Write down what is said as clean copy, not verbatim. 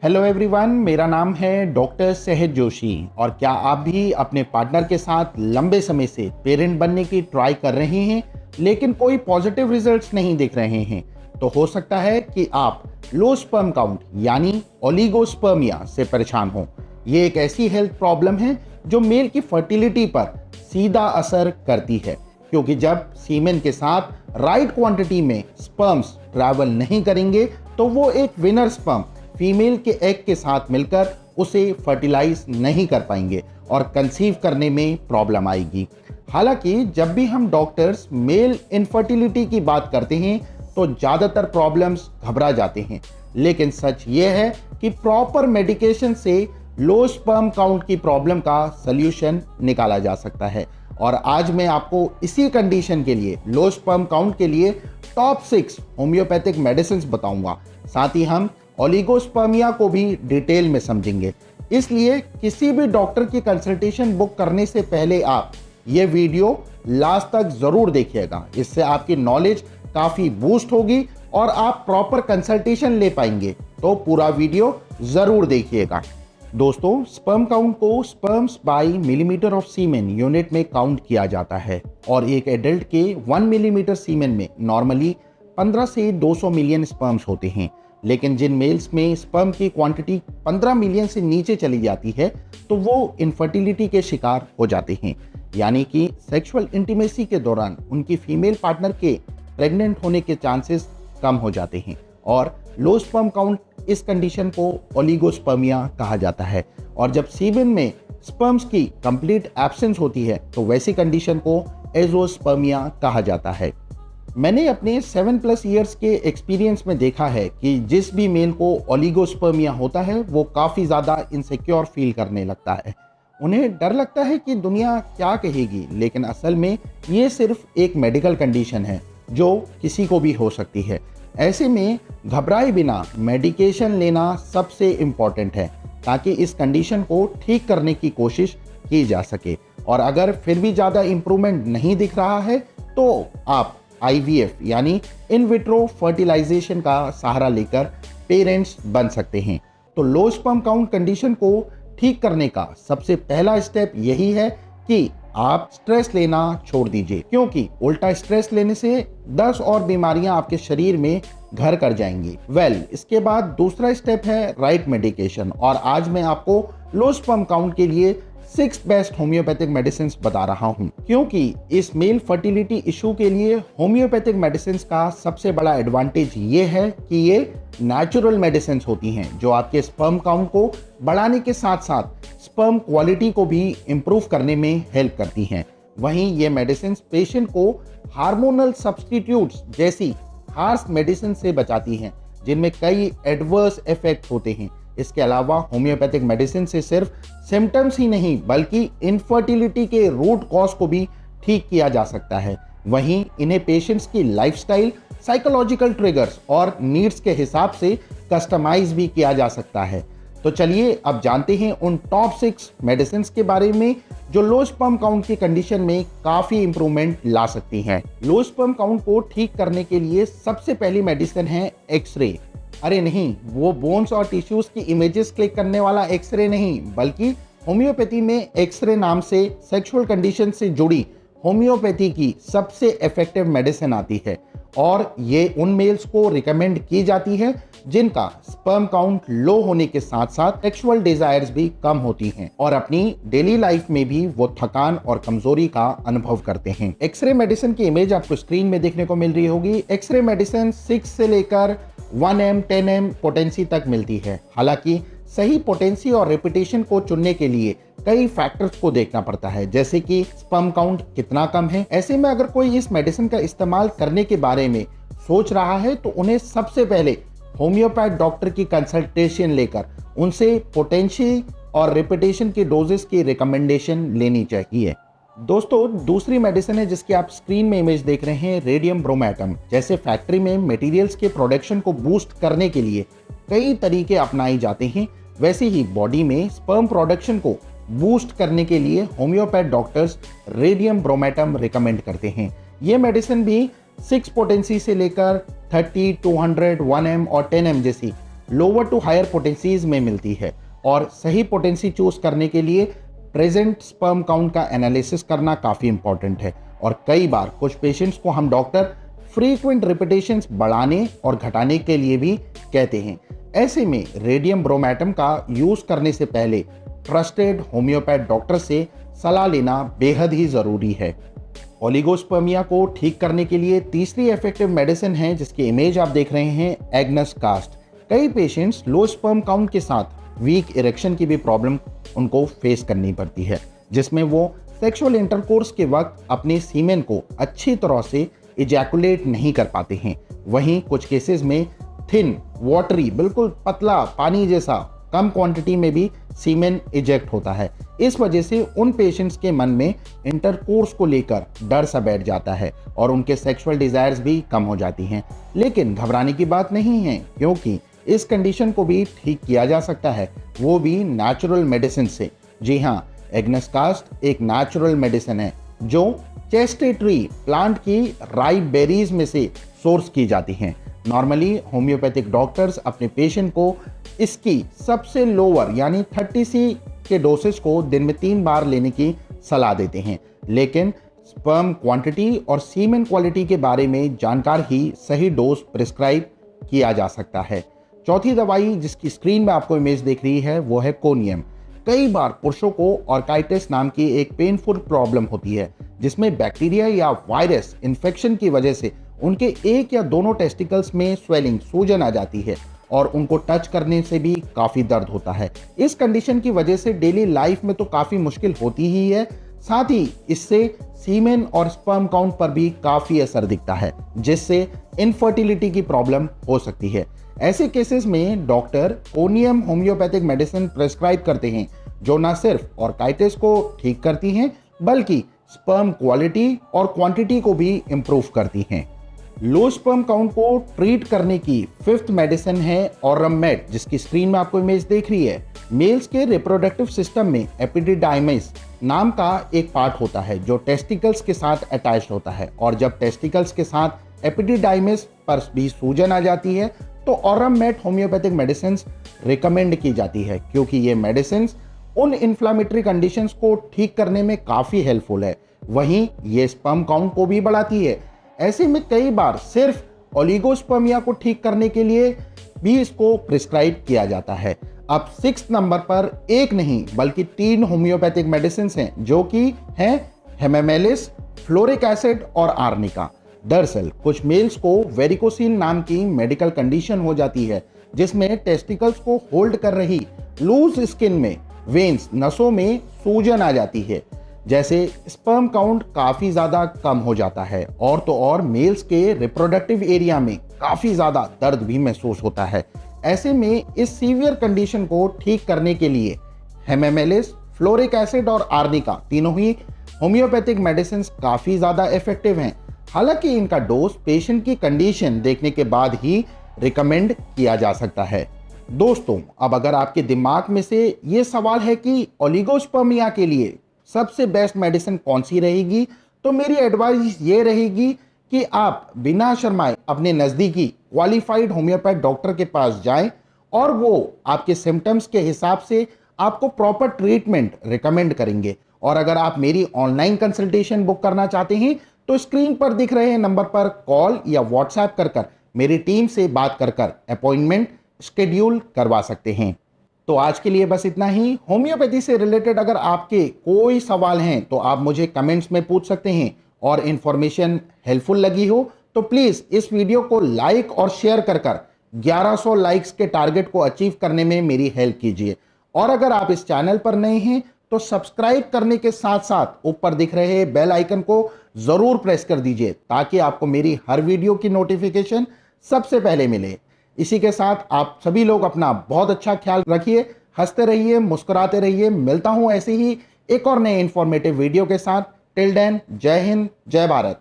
Hello everyone, मेरा नाम है डॉक्टर सहज जोशी। और क्या आप भी अपने पार्टनर के साथ लंबे समय से पेरेंट बनने की ट्राई कर रहे हैं लेकिन कोई पॉजिटिव रिजल्ट्स नहीं दिख रहे हैं? तो हो सकता है कि आप लो स्पर्म काउंट यानी ओलिगोस्पर्मिया से परेशान हो। ये एक ऐसी हेल्थ प्रॉब्लम है जो मेल की फर्टिलिटी पर सीधा असर करती है, क्योंकि जब सीमेन के साथ राइट क्वांटिटी में स्पर्म्स ट्रैवल नहीं करेंगे तो वो एक विनर स्पर्म फीमेल के एग के साथ मिलकर उसे फर्टिलाइज नहीं कर पाएंगे और कंसीव करने में प्रॉब्लम आएगी। हालांकि जब भी हम डॉक्टर्स मेल इनफर्टिलिटी की बात करते हैं तो ज़्यादातर प्रॉब्लम्स घबरा जाते हैं, लेकिन सच ये है कि प्रॉपर मेडिकेशन से लो स्पर्म काउंट की प्रॉब्लम का सल्यूशन निकाला जा सकता है। और आज मैं आपको इसी कंडीशन के लिए, लो स्पर्म काउंट के लिए टॉप 6 होम्योपैथिक मेडिसिन बताऊंगा। साथ ही हम ओलिगोस्पर्मिया को भी डिटेल में समझेंगे। इसलिए किसी भी डॉक्टर की कंसल्टेशन बुक करने से पहले आप ये वीडियो लास्ट तक ज़रूर देखिएगा। इससे आपकी नॉलेज काफ़ी बूस्ट होगी और आप प्रॉपर कंसल्टेशन ले पाएंगे। तो पूरा वीडियो ज़रूर देखिएगा। दोस्तों, स्पर्म काउंट को sperms by millimetre of semen unit में काउंट किया जाता है और एक एडल्ट के 1 मिलीमीटर सीमेन में नॉर्मली 15 से 200 मिलियन स्पर्म्स होते हैं। लेकिन जिन मेल्स में स्पर्म की क्वांटिटी 15 मिलियन से नीचे चली जाती है तो वो इनफर्टिलिटी के शिकार हो जाते हैं, यानी कि सेक्सुअल इंटीमेसी के दौरान उनकी फीमेल पार्टनर के प्रेग्नेंट होने के चांसेस कम हो जाते हैं। और लो स्पर्म काउंट, इस कंडीशन को ओलिगोस्पर्मिया कहा जाता है। और जब सीमेन में स्पर्म्स की कंप्लीट एब्सेंस होती है तो वैसी कंडीशन को एजोस्पर्मिया कहा जाता है। मैंने अपने 7+ ईयर्स के एक्सपीरियंस में देखा है कि जिस भी मेल को ओलिगोस्पर्मिया होता है वो काफ़ी ज़्यादा इनसिक्योर फील करने लगता है। उन्हें डर लगता है कि दुनिया क्या कहेगी, लेकिन असल में ये सिर्फ एक मेडिकल कंडीशन है जो किसी को भी हो सकती है। ऐसे में घबराए बिना मेडिकेशन लेना सबसे इम्पॉर्टेंट है ताकि इस कंडीशन को ठीक करने की कोशिश की जा सके। और अगर फिर भी ज़्यादा इम्प्रूवमेंट नहीं दिख रहा है तो आप IVF यानी इन विट्रो फर्टिलाइजेशन का सहारा लेकर पेरेंट्स बन सकते हैं। तो लो स्पर्म काउंट कंडीशन को ठीक करने का सबसे पहला स्टेप यही है कि आप स्ट्रेस लेना छोड़ दीजिए, क्योंकि उल्टा स्ट्रेस लेने से 10 और बीमारियां आपके शरीर में घर कर जाएंगी। इसके बाद दूसरा स्टेप है राइट मेडिकेशन। और आज मैं आपको लो स्पर्म काउंट के लिए 6 बेस्ट होम्योपैथिक मेडिसिन बता रहा हूं, क्योंकि इस मेल फर्टिलिटी इशू के लिए होम्योपैथिक मेडिसिन का सबसे बड़ा एडवांटेज ये है कि ये नेचुरल मेडिसिन होती हैं जो आपके स्पर्म काउंट को बढ़ाने के साथ साथ स्पर्म क्वालिटी को भी इम्प्रूव करने में हेल्प करती हैं। वहीं ये मेडिसिन पेशेंट को हार्मोनल सब्स्टिट्यूट्स जैसी हार्श मेडिसिन से बचाती हैं जिनमें कई एडवर्स इफेक्ट होते हैं। इसके अलावा होम्योपैथिक मेडिसिन से सिर्फ सिम्टम्स ही नहीं बल्कि इनफर्टिलिटी के रूट कॉज को भी ठीक किया जा सकता है। वहीं इन्हें पेशेंट्स की लाइफस्टाइल, साइकोलॉजिकल ट्रिगर्स और नीड्स के हिसाब से कस्टमाइज भी किया जा सकता है। तो चलिए अब जानते हैं उन टॉप 6 मेडिसिन के बारे में जो लो स्पर्म काउंट की कंडीशन में काफ़ी इंप्रूवमेंट ला सकती हैं। लो स्पर्म काउंट को ठीक करने के लिए सबसे पहली मेडिसिन है एक्सरे। अरे नहीं, वो बोन्स और टिश्यूज की इमेजेस क्लिक करने वाला एक्सरे नहीं, बल्कि होम्योपैथी में एक्सरे नाम से सेक्सुअल कंडीशन से जुड़ी होम्योपैथी की सबसे इफेक्टिव मेडिसिन आती है। और ये उन मेल्स को रिकमेंड की जाती है जिनका स्पर्म काउंट लो होने के साथ साथ सेक्सुअल डिजायर्स भी कम होती हैं और अपनी डेली लाइफ में भी वो थकान और कमजोरी का अनुभव करते हैं। एक्सरे मेडिसिन की इमेज आपको स्क्रीन में देखने को मिल रही होगी। एक्सरे मेडिसिन 6 से लेकर 1M 10M पोटेंसी तक मिलती है। हालांकि सही पोटेंसी और रेपुटेशन को चुनने के लिए कई फैक्टर्स को देखना पड़ता है, जैसे कि स्पर्म काउंट कितना कम है। ऐसे में अगर कोई इस मेडिसिन का इस्तेमाल करने के बारे में सोच रहा है तो उन्हें सबसे पहले होम्योपैथ डॉक्टर की कंसल्टेशन लेकर उनसे पोटेंसी और रेपुटेशन की डोजेस की रिकमेंडेशन लेनी चाहिए। दोस्तों, दूसरी मेडिसिन है जिसकी आप स्क्रीन में इमेज देख रहे हैं, रेडियम ब्रोमेटम। जैसे फैक्ट्री में मटेरियल्स के प्रोडक्शन को बूस्ट करने के लिए कई तरीके अपनाए जाते हैं, वैसे ही बॉडी में स्पर्म प्रोडक्शन को बूस्ट करने के लिए होम्योपैथ डॉक्टर्स रेडियम ब्रोमेटम रिकमेंड करते हैं। ये मेडिसिन भी 6 पोटेंसी से लेकर 30, 200, 1M और 10M जैसी लोअर टू हायर पोटेंसीज में मिलती है और सही पोटेंसी चूज करने के लिए प्रेजेंट स्पर्म काउंट का एनालिसिस करना काफ़ी इंपॉर्टेंट है। और कई बार कुछ पेशेंट्स को हम डॉक्टर फ्रीक्वेंट रिपीटेशंस बढ़ाने और घटाने के लिए भी कहते हैं। ऐसे में रेडियम ब्रोमेटम का यूज़ करने से पहले ट्रस्टेड होम्योपैथ डॉक्टर से सलाह लेना बेहद ही ज़रूरी है। ओलिगोस्पर्मिया को ठीक करने के लिए तीसरी इफेक्टिव मेडिसिन है जिसकी इमेज आप देख रहे हैं, एग्नस कास्ट। कई पेशेंट्स लो स्पर्म काउंट के साथ वीक इरेक्शन की भी प्रॉब्लम उनको फेस करनी पड़ती है, जिसमें वो सेक्सुअल इंटरकोर्स के वक्त अपने सीमेन को अच्छी तरह से इजैकुलेट नहीं कर पाते हैं। वहीं कुछ केसेस में थिन, वाटरी, बिल्कुल पतला पानी जैसा कम क्वांटिटी में भी सीमेन इजेक्ट होता है। इस वजह से उन पेशेंट्स के मन में इंटरकोर्स को लेकर डर सा बैठ जाता है और उनके सेक्सुअल डिजायर्स भी कम हो जाती हैं। लेकिन घबराने की बात नहीं है, क्योंकि इस कंडीशन को भी ठीक किया जा सकता है, वो भी नेचुरल मेडिसिन से। जी हाँ, एग्नस कास्ट एक नेचुरल मेडिसिन है जो चेस्टेट्री प्लांट की राइप बेरीज में से सोर्स की जाती हैं। नॉर्मली होम्योपैथिक डॉक्टर्स अपने पेशेंट को इसकी सबसे लोअर यानी 30 के डोसेज को दिन में 3 बार लेने की सलाह देते हैं, लेकिन स्पर्म क्वांटिटी और सीमेन क्वालिटी के बारे में जानकार ही सही डोज प्रिस्क्राइब किया जा सकता है। चौथी दवाई जिसकी स्क्रीन में आपको इमेज देख रही है वो है कोनियम। कई बार पुरुषों को ऑर्काइटिस नाम की एक पेनफुल प्रॉब्लम होती है, जिसमें बैक्टीरिया या वायरस इन्फेक्शन की वजह से उनके एक या दोनों टेस्टिकल्स में स्वेलिंग, सूजन आ जाती है और उनको टच करने से भी काफ़ी दर्द होता है। इस कंडीशन की वजह से डेली लाइफ में तो काफ़ी मुश्किल होती ही है, साथ ही इससे सीमेन और स्पर्म काउंट पर भी काफ़ी असर दिखता है, जिससे इनफर्टिलिटी की प्रॉब्लम हो सकती है। ऐसे केसेस में doctor conium homeopathic medicine prescribe करते हैं, जो न सिर्फ ऑर्काइटिस को ठीक करती हैं बल्कि स्पर्म क्वालिटी और क्वांटिटी को भी इम्प्रूव करती हैं। लो स्पर्म काउंट को ट्रीट करने की फिफ्थ मेडिसिन है ऑरमेट, जिसकी स्क्रीन में आपको इमेज देख रही है। मेल्स के रिप्रोडक्टिव सिस्टम में एपिडिडाइमिस नाम का एक पार्ट होता है जो टेस्टिकल्स के साथ अटैच्ड होता है, और जब टेस्टिकल्स के साथ एपिडिडाइमिस पर भी सूजन आ जाती है तो ऑरमेट होम्योपैथिक मेडिसिन रिकमेंड की जाती है, क्योंकि ये मेडिसिन उन इन्फ्लामेटरी कंडीशंस को ठीक करने में काफ़ी हेल्पफुल है। वहीं ये स्पर्म काउंट को भी बढ़ाती है। ऐसे में कई बार सिर्फ ओलिगोस्पर्मिया को ठीक करने के लिए भी इसको प्रिस्क्राइब किया जाता है। अब 6 नंबर पर एक नहीं बल्कि 3 होम्योपैथिक मेडिसिन हैं, जो कि हैं हेमामेलिस, फ्लोरिक एसिड और आर्निका। दरअसल कुछ मेल्स को वेरिकोसील नाम की मेडिकल कंडीशन हो जाती है, जिसमें टेस्टिकल्स को होल्ड कर रही लूज स्किन में वेन्स, नसों में सूजन आ जाती है, जैसे स्पर्म काउंट काफ़ी ज़्यादा कम हो जाता है, और तो और मेल्स के रिप्रोडक्टिव एरिया में काफ़ी ज़्यादा दर्द भी महसूस होता है। ऐसे में इस सीवियर कंडीशन को ठीक करने के लिए हेमामेलिस, फ्लोरिक एसिड और आर्निका तीनों ही होम्योपैथिक मेडिसिन काफ़ी ज़्यादा इफेक्टिव हैं। हालांकि इनका डोज पेशेंट की कंडीशन देखने के बाद ही रिकमेंड किया जा सकता है। दोस्तों, अब अगर आपके दिमाग में से ये सवाल है कि ओलिगोस्पर्मिया के लिए सबसे बेस्ट मेडिसिन कौन सी रहेगी, तो मेरी एडवाइस ये रहेगी कि आप बिना शर्माए अपने नज़दीकी क्वालिफाइड होम्योपैथ डॉक्टर के पास जाएं और वो आपके सिम्टम्स के हिसाब से आपको प्रॉपर ट्रीटमेंट रिकमेंड करेंगे। और अगर आप मेरी ऑनलाइन कंसल्टेशन बुक करना चाहते हैं तो स्क्रीन पर दिख रहे नंबर पर कॉल या व्हाट्सएप कर मेरी टीम से बात कर अपॉइंटमेंट शेड्यूल करवा सकते हैं। तो आज के लिए बस इतना ही। होम्योपैथी से रिलेटेड अगर आपके कोई सवाल हैं तो आप मुझे कमेंट्स में पूछ सकते हैं, और इन्फॉर्मेशन हेल्पफुल लगी हो तो प्लीज़ इस वीडियो को लाइक और शेयर कर 1100 लाइक्स के टारगेट को अचीव करने में मेरी हेल्प कीजिए। और अगर आप इस चैनल पर नए हैं तो सब्सक्राइब करने के साथ साथ ऊपर दिख रहे बेल आइकन को ज़रूर प्रेस कर दीजिए, ताकि आपको मेरी हर वीडियो की नोटिफिकेशन सबसे पहले मिले। इसी के साथ आप सभी लोग अपना बहुत अच्छा ख्याल रखिए, हंसते रहिए, मुस्कुराते रहिए। मिलता हूं ऐसे ही एक और नए इंफॉर्मेटिव वीडियो के साथ। टिल देन, जय हिंद, जय भारत।